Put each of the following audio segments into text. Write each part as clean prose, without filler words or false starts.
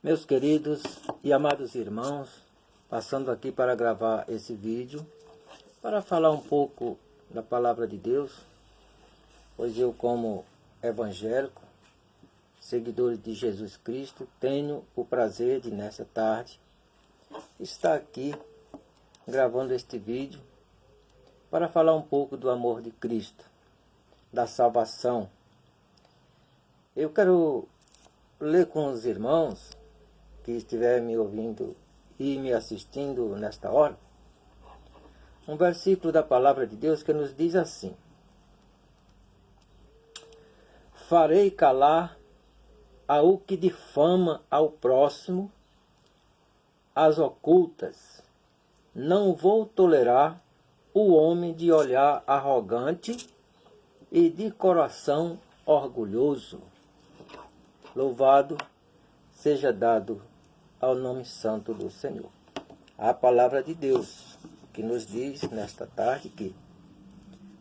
Meus queridos e amados irmãos, passando aqui para gravar esse vídeo, para falar um pouco da Palavra de Deus, pois eu, como evangélico, seguidor de Jesus Cristo, tenho o prazer de, nessa tarde, estar aqui gravando este vídeo para falar um pouco do amor de Cristo, da salvação. Eu quero ler com os irmãos que estiver me ouvindo e me assistindo nesta hora, um versículo da Palavra de Deus que nos diz assim: farei calar ao que difama ao próximo as ocultas, não vou tolerar o homem de olhar arrogante e de coração orgulhoso. Louvado seja dado ao nome santo do Senhor. A palavra de Deus que nos diz nesta tarde que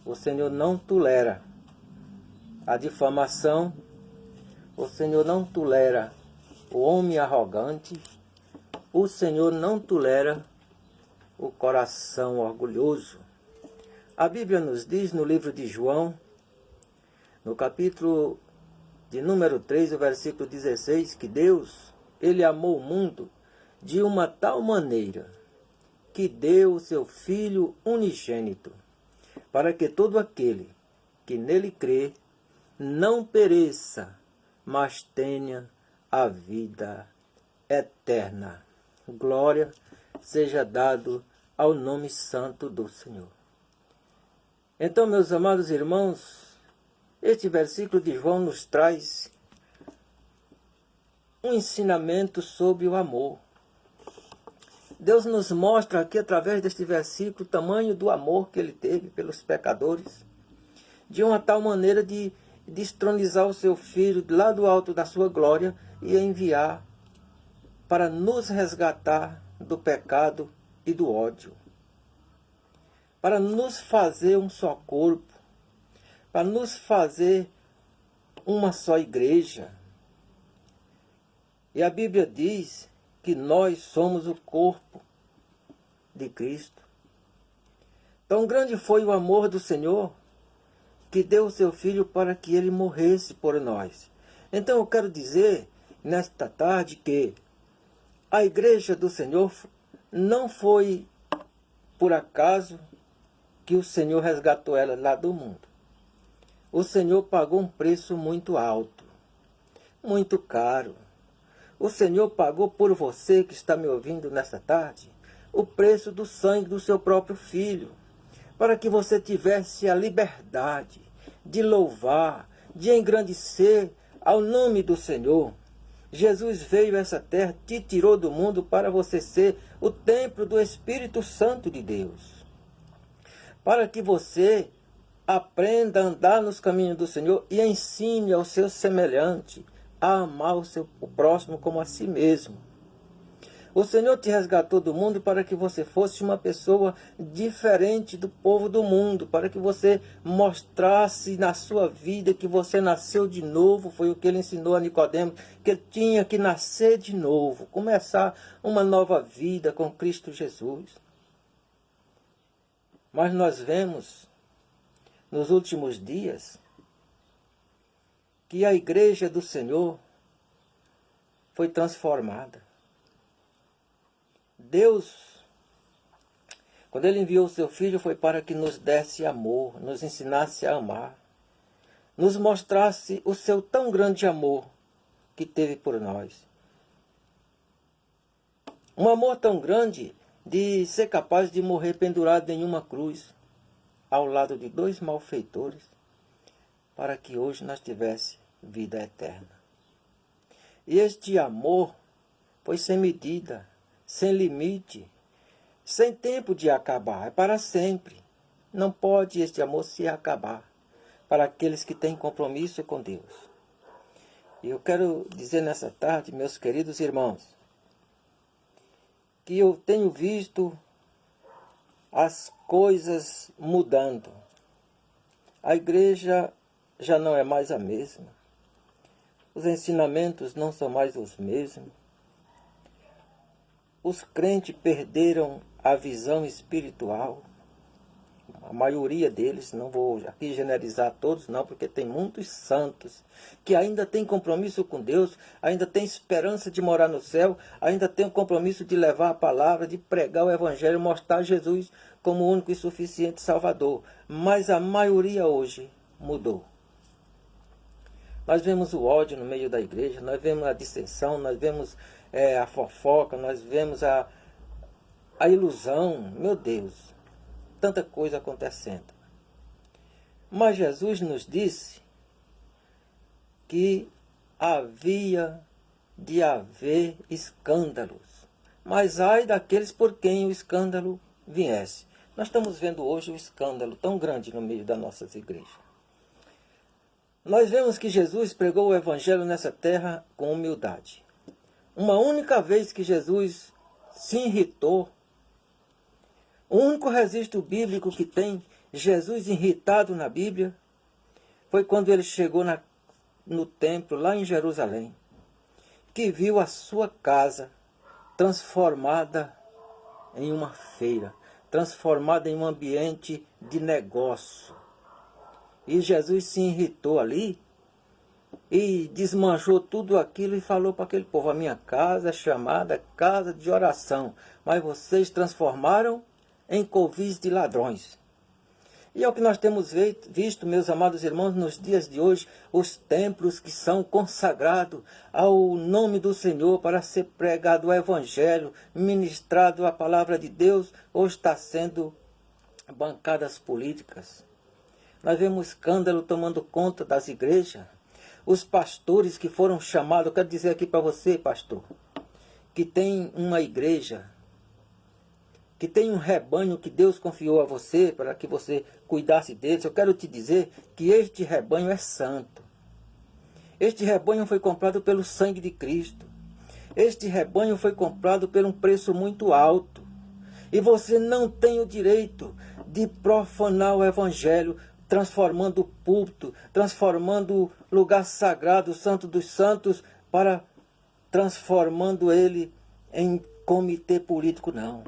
o Senhor não tolera a difamação, o Senhor não tolera o homem arrogante, o Senhor não tolera o coração orgulhoso. A Bíblia nos diz no livro de João, no capítulo de número 3, o versículo 16, que Deus, Ele amou o mundo de uma tal maneira que deu o seu Filho unigênito, para que todo aquele que nele crê não pereça, mas tenha a vida eterna. Glória seja dado ao nome santo do Senhor. Então, meus amados irmãos, este versículo de João nos traz um ensinamento sobre o amor. Deus nos mostra aqui, através deste versículo, o tamanho do amor que Ele teve pelos pecadores, de uma tal maneira de destronizar o seu Filho lá do alto da sua glória e enviar para nos resgatar do pecado e do ódio, para nos fazer um só corpo, para nos fazer uma só igreja. E a Bíblia diz que nós somos o corpo de Cristo. Tão grande foi o amor do Senhor que deu o seu Filho para que Ele morresse por nós. Então eu quero dizer nesta tarde que a igreja do Senhor não foi por acaso que o Senhor resgatou ela lá do mundo. O Senhor pagou um preço muito alto, muito caro. O Senhor pagou por você que está me ouvindo nesta tarde o preço do sangue do seu próprio Filho, para que você tivesse a liberdade de louvar, de engrandecer ao nome do Senhor. Jesus veio a essa terra, te tirou do mundo para você ser o templo do Espírito Santo de Deus, para que você aprenda a andar nos caminhos do Senhor e ensine ao seu semelhante a amar o próximo como a si mesmo. O Senhor te resgatou do mundo para que você fosse uma pessoa diferente do povo do mundo, para que você mostrasse na sua vida que você nasceu de novo. Foi o que ele ensinou a Nicodemos, que ele tinha que nascer de novo, começar uma nova vida com Cristo Jesus. Mas nós vemos nos últimos dias que a igreja do Senhor foi transformada. Deus, quando Ele enviou o seu Filho, foi para que nos desse amor, nos ensinasse a amar, nos mostrasse o seu tão grande amor que teve por nós. Um amor tão grande de ser capaz de morrer pendurado em uma cruz, ao lado de dois malfeitores, para que hoje nós tivéssemos vida eterna. E este amor foi sem medida, sem limite, sem tempo de acabar, é para sempre. Não pode este amor se acabar para aqueles que têm compromisso com Deus. E eu quero dizer nessa tarde, meus queridos irmãos, que eu tenho visto as coisas mudando. A igreja já não é mais a mesma. Os ensinamentos não são mais os mesmos. Os crentes perderam a visão espiritual. A maioria deles, não vou aqui generalizar todos não, porque tem muitos santos que ainda têm compromisso com Deus, ainda têm esperança de morar no céu, ainda têm o compromisso de levar a palavra, de pregar o evangelho, mostrar Jesus como o único e suficiente Salvador. Mas a maioria hoje mudou. Nós vemos o ódio no meio da igreja, nós vemos a dissensão, nós vemos a fofoca, nós vemos a ilusão, meu Deus. Tanta coisa acontecendo. Mas Jesus nos disse que havia de haver escândalos. Mas ai daqueles por quem o escândalo viesse. Nós estamos vendo hoje um escândalo tão grande no meio das nossas igrejas. Nós vemos que Jesus pregou o evangelho nessa terra com humildade. Uma única vez que Jesus se irritou, o único registro bíblico que tem Jesus irritado na Bíblia foi quando ele chegou no templo, lá em Jerusalém, que viu a sua casa transformada em uma feira, transformada em um ambiente de negócio. E Jesus se irritou ali e desmanchou tudo aquilo e falou para aquele povo: a minha casa é chamada casa de oração, mas vocês transformaram em covis de ladrões. E é o que nós temos visto, meus amados irmãos, nos dias de hoje, os templos que são consagrados ao nome do Senhor para ser pregado o evangelho, ministrado a palavra de Deus, hoje está sendo bancadas políticas. Nós vemos escândalo tomando conta das igrejas. Os pastores que foram chamados, eu quero dizer aqui para você, pastor, que tem uma igreja, que tem um rebanho que Deus confiou a você para que você cuidasse deles. Eu quero te dizer que este rebanho é santo. Este rebanho foi comprado pelo sangue de Cristo. Este rebanho foi comprado por um preço muito alto. E você não tem o direito de profanar o evangelho, transformando o púlpito, transformando o lugar sagrado, o santo dos santos, transformando ele em comitê político, não.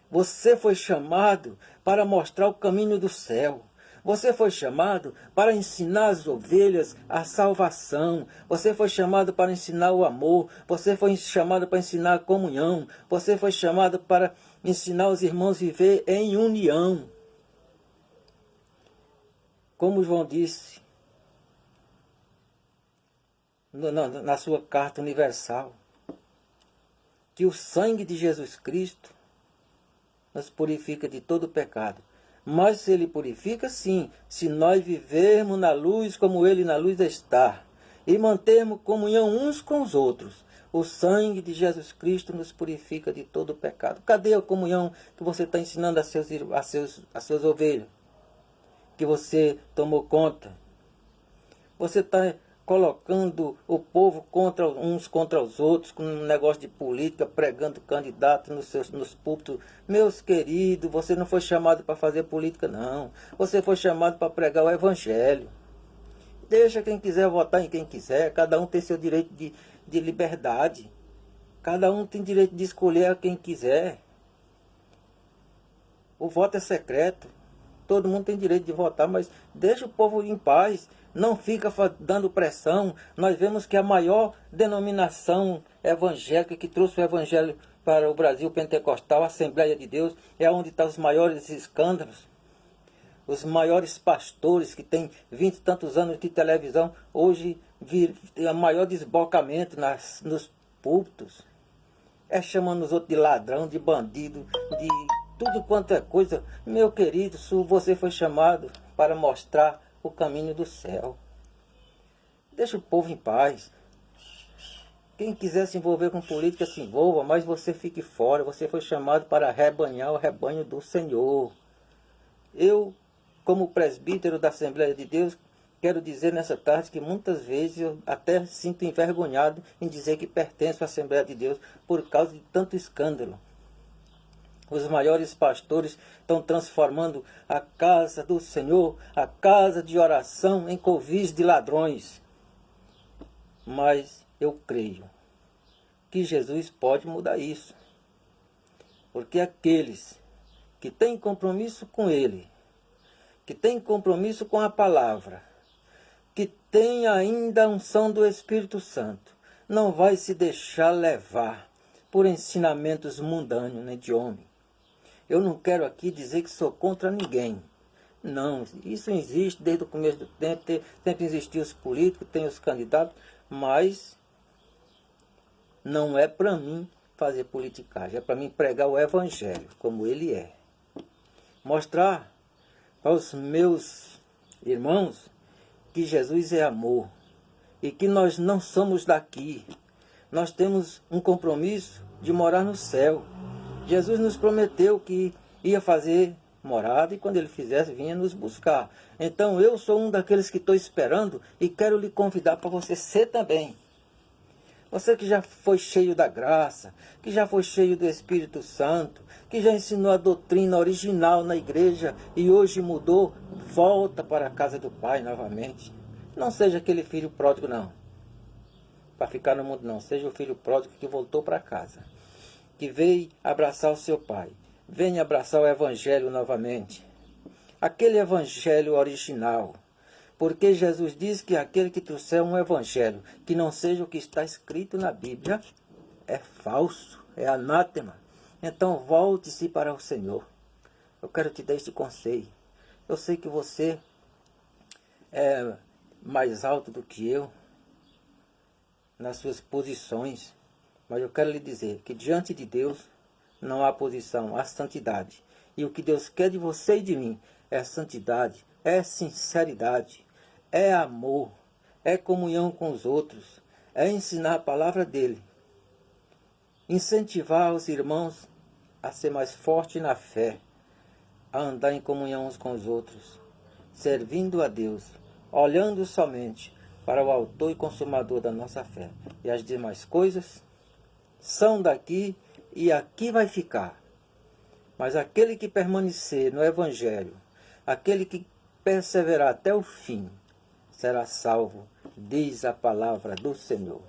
Você foi chamado para mostrar o caminho do céu. Você foi chamado para ensinar as ovelhas a salvação. Você foi chamado para ensinar o amor. Você foi chamado para ensinar a comunhão. Você foi chamado para ensinar os irmãos a viver em união. Como João disse na sua carta universal, que o sangue de Jesus Cristo nos purifica de todo pecado. Mas se ele purifica, sim, se nós vivermos na luz como ele na luz está, e mantermos comunhão uns com os outros, o sangue de Jesus Cristo nos purifica de todo pecado. Cadê a comunhão que você está ensinando a seus ovelhas? Que você tomou conta? Você está colocando o povo uns contra os outros, com um negócio de política, pregando candidato nos púlpitos. Meus queridos, você não foi chamado para fazer política, não. Você foi chamado para pregar o evangelho. Deixa quem quiser votar em quem quiser. Cada um tem seu direito de liberdade. Cada um tem direito de escolher a quem quiser. O voto é secreto. Todo mundo tem direito de votar, mas deixa o povo em paz. Não fica dando pressão. Nós vemos que a maior denominação evangélica que trouxe o evangelho para o Brasil pentecostal, a Assembleia de Deus, é onde estão os maiores escândalos. Os maiores pastores que têm 20 e tantos anos de televisão, hoje tem o maior desbocamento nos púlpitos. É chamando os outros de ladrão, de bandido, de tudo quanto é coisa. Meu querido, você foi chamado para mostrar o caminho do céu. Deixa o povo em paz. Quem quiser se envolver com política, se envolva, mas você fique fora. Você foi chamado para rebanhar o rebanho do Senhor. Eu, como presbítero da Assembleia de Deus, quero dizer nessa tarde que muitas vezes eu até sinto envergonhado em dizer que pertenço à Assembleia de Deus por causa de tanto escândalo. Os maiores pastores estão transformando a casa do Senhor, a casa de oração, em covis de ladrões. Mas eu creio que Jesus pode mudar isso. Porque aqueles que têm compromisso com Ele, que têm compromisso com a palavra, que têm ainda a unção do Espírito Santo, não vai se deixar levar por ensinamentos mundâneos, nem de homem. Eu não quero aqui dizer que sou contra ninguém. Não, isso existe desde o começo do tempo, sempre existiam os políticos, tem os candidatos, mas não é para mim fazer politicagem, é para mim pregar o Evangelho, como ele é. Mostrar para os meus irmãos que Jesus é amor e que nós não somos daqui. Nós temos um compromisso de morar no céu. Jesus nos prometeu que ia fazer morada e quando ele fizesse vinha nos buscar. Então eu sou um daqueles que estou esperando e quero lhe convidar para você ser também. Você que já foi cheio da graça, que já foi cheio do Espírito Santo, que já ensinou a doutrina original na igreja e hoje mudou, volta para a casa do Pai novamente. Não seja aquele filho pródigo não, para ficar no mundo não. Seja o filho pródigo que voltou para casa, que veio abraçar o seu pai. Venha abraçar o Evangelho novamente. Aquele Evangelho original. Porque Jesus diz que aquele que trouxer um Evangelho que não seja o que está escrito na Bíblia é falso, é anátema. Então volte-se para o Senhor. Eu quero te dar este conselho. Eu sei que você é mais alto do que eu nas suas posições, mas eu quero lhe dizer que diante de Deus não há posição, há santidade. E o que Deus quer de você e de mim é santidade, é sinceridade, é amor, é comunhão com os outros, é ensinar a palavra dele, incentivar os irmãos a ser mais forte na fé, a andar em comunhão uns com os outros, servindo a Deus, olhando somente para o autor e consumador da nossa fé. E as demais coisas são daqui e aqui vai ficar. Mas aquele que permanecer no Evangelho, aquele que perseverar até o fim, será salvo, diz a palavra do Senhor.